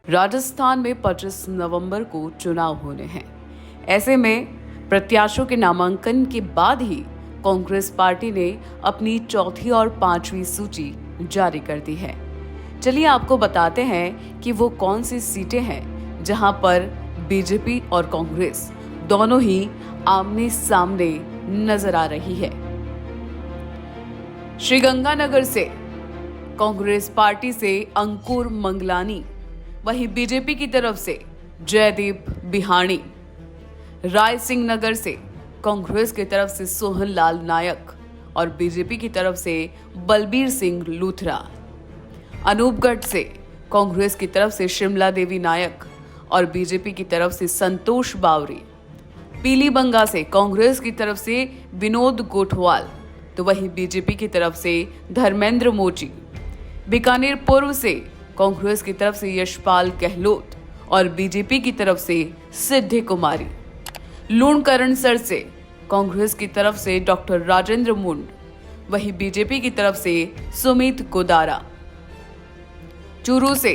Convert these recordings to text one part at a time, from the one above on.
राजस्थान में 25 नवंबर को चुनाव होने हैं। ऐसे में प्रत्याशियों के नामांकन के बाद ही कांग्रेस पार्टी ने अपनी चौथी और पांचवी सूची जारी कर दी है। चलिए आपको बताते हैं कि वो कौन सी सीटें हैं जहां पर बीजेपी और कांग्रेस दोनों ही आमने सामने नजर आ रही है। श्रीगंगानगर से कांग्रेस पार्टी से अंकुर मंगलानी, वहीं बीजेपी की तरफ से जयदीप बिहाणी। राय सिंह नगर से कांग्रेस की तरफ से सोहन लाल नायक और बीजेपी की तरफ से बलबीर सिंह लूथरा। अनूपगढ़ से कांग्रेस की तरफ से शिमला देवी नायक और बीजेपी की तरफ से संतोष बावरी। पीलीबंगा से कांग्रेस की तरफ से विनोद गोठवाल, तो वहीं बीजेपी की तरफ से धर्मेंद्र मोची। बीकानेर पूर्व से कांग्रेस की तरफ से यशपाल गहलोत और बीजेपी की तरफ से सिद्धि कुमारी। लूणकरणसर से कांग्रेस की तरफ से डॉक्टर राजेंद्र मुंड, वहीं बीजेपी की तरफ से सुमित कोदारा। चूरू से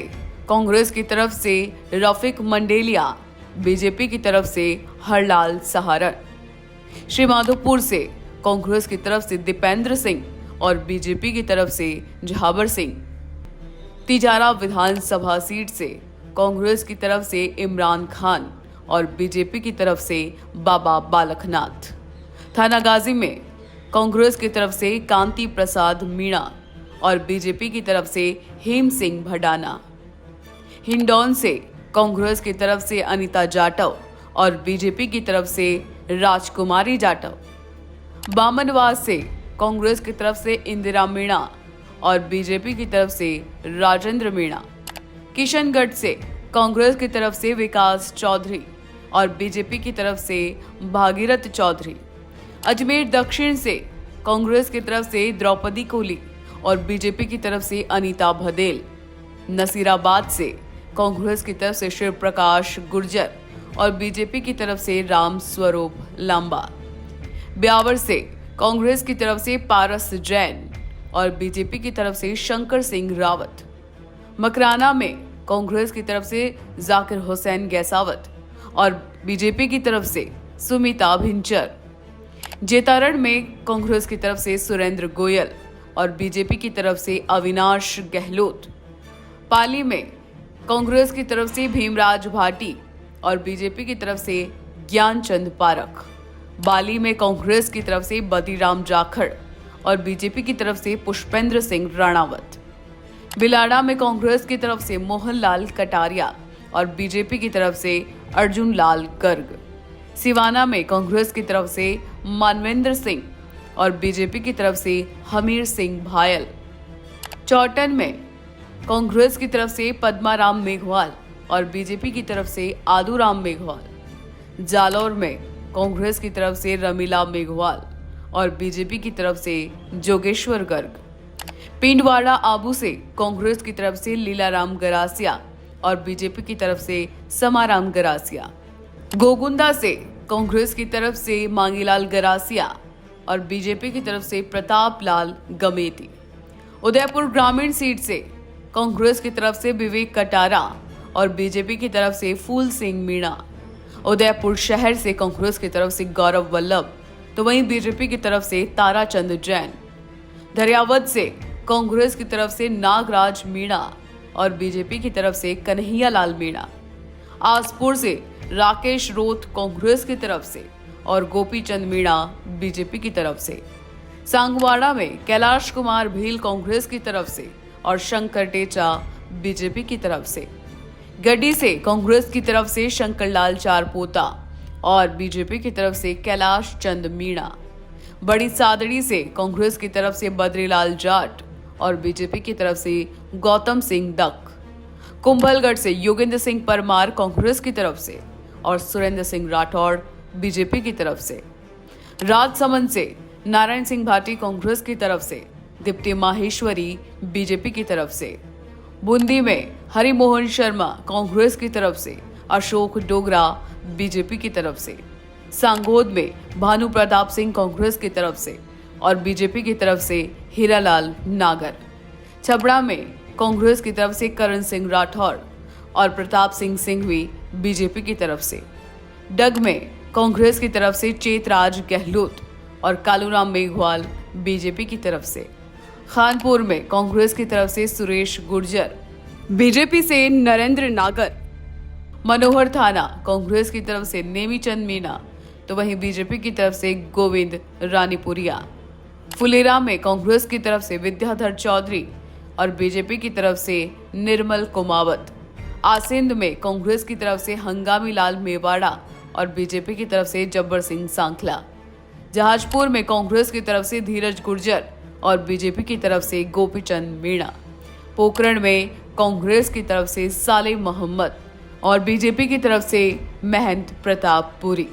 कांग्रेस की तरफ से रफीक मंडेलिया, बीजेपी की तरफ से हरलाल सहारण। श्रीमाधोपुर से कांग्रेस की तरफ से दीपेंद्र सिंह और बीजेपी की तरफ से झाबर सिंह। तिजारा विधानसभा सीट से कांग्रेस की तरफ से इमरान खान और बीजेपी की तरफ से बाबा बालकनाथ। थानागाजी में कांग्रेस की तरफ से कांति प्रसाद मीणा और बीजेपी की तरफ से हेम सिंह भडाना। हिंडौन से कांग्रेस की तरफ से अनीता जाटव और बीजेपी की तरफ से राजकुमारी जाटव। बामनवास से कांग्रेस की तरफ से इंदिरा मीणा और बीजेपी की तरफ से राजेंद्र मीणा। किशनगढ़ से कांग्रेस की तरफ से विकास चौधरी और बीजेपी की तरफ से भागीरथ चौधरी। अजमेर दक्षिण से कांग्रेस की तरफ से द्रौपदी कोली और बीजेपी की तरफ से अनीता भदेल। नसीराबाद से कांग्रेस की तरफ से शिव प्रकाश गुर्जर और बीजेपी की तरफ से राम स्वरूप लांबा। ब्यावर से कांग्रेस की तरफ से पारस जैन और बीजेपी की तरफ से शंकर सिंह रावत। मकराना में कांग्रेस की तरफ से जाकिर हुसैन गैसावत और बीजेपी की तरफ से सुमिता भिंचर। जेतारण में कांग्रेस की तरफ से सुरेंद्र गोयल और बीजेपी की तरफ से अविनाश गहलोत। पाली में कांग्रेस की तरफ से भीमराज भाटी और बीजेपी की तरफ से ज्ञानचंद पारख। बाली में कांग्रेस की तरफ से बदीराम जाखड़ और बीजेपी की तरफ से पुष्पेंद्र सिंह राणावत। बिलाड़ा में कांग्रेस की तरफ से मोहनलाल कटारिया और बीजेपी की तरफ से अर्जुन लाल गर्ग। सिवाना में कांग्रेस की तरफ से मानवेंद्र सिंह और बीजेपी की तरफ से हमीर सिंह भायल। चौटन में कांग्रेस की तरफ से पद्माराम मेघवाल और बीजेपी की तरफ से आदूराम मेघवाल। जालौर में कांग्रेस की तरफ से रमीला मेघवाल और बीजेपी की तरफ से जोगेश्वर गर्ग। पिंडवाड़ा आबू से कांग्रेस की तरफ से लीलाराम गरासिया और बीजेपी की तरफ से समाराम गरासिया। गोगुंदा से कांग्रेस की तरफ से मांगीलाल गरासिया और बीजेपी की तरफ से प्रताप लाल गमेती। उदयपुर ग्रामीण सीट से कांग्रेस की तरफ से विवेक कटारा और बीजेपी की तरफ से फूल सिंह मीणा। उदयपुर शहर से कांग्रेस की तरफ से गौरव वल्लभ, तो वहीं बीजेपी की तरफ से ताराचंद जैन। दरियावद से कांग्रेस की तरफ से नागराज मीणा और बीजेपी की तरफ से कन्हैया लाल मीणा। आसपुर से राकेश रोथ कांग्रेस की तरफ से और गोपीचंद मीणा बीजेपी की तरफ से। सांगवाड़ा में कैलाश कुमार भील कांग्रेस की तरफ से और शंकर टेचा बीजेपी की तरफ से। गड्डी से कांग्रेस की तरफ से शंकरलाल चारपोता और बीजेपी की तरफ से कैलाश चंद मीणा। बड़ी सादड़ी से कांग्रेस की तरफ से बद्रीलाल जाट और बीजेपी की तरफ से गौतम सिंह डक। कुंभलगढ़ से योगेंद्र सिंह परमार कांग्रेस की तरफ से और सुरेंद्र सिंह राठौड़ बीजेपी की तरफ से। राजसमंद से नारायण सिंह भाटी कांग्रेस की तरफ से, दीप्ति माहेश्वरी बीजेपी की तरफ से। बूंदी में हरिमोहन शर्मा कांग्रेस की तरफ से, अशोक डोगरा बीजेपी की तरफ से। सांगोद में भानु प्रताप सिंह कांग्रेस की तरफ से और बीजेपी की तरफ से हीरालाल नागर। छबड़ा में कांग्रेस की तरफ से करण सिंह राठौर, और प्रताप सिंह सिंघवी बीजेपी की तरफ से। डग में कांग्रेस की तरफ से चेतराज गहलोत और कालूराम मेघवाल बीजेपी की तरफ से। खानपुर में कांग्रेस की तरफ से सुरेश गुर्जर, बीजेपी से नरेंद्र नागर। मनोहर थाना कांग्रेस की तरफ से नेमीचंद मीणा, तो वहीं बीजेपी की तरफ से गोविंद रानीपुरिया। फुलेरा में कांग्रेस की तरफ से विद्याधर चौधरी और बीजेपी की तरफ से निर्मल कुमावत। आसिंद में कांग्रेस की तरफ से हंगामी लाल मेवाड़ा और बीजेपी की तरफ से जब्बर सिंह सांखला। जहाजपुर में कांग्रेस की तरफ से धीरज गुर्जर और बीजेपी की तरफ से गोपीचंद मीणा। पोखरण में कांग्रेस की तरफ से साले मोहम्मद और बीजेपी की तरफ से महंत प्रताप पुरी।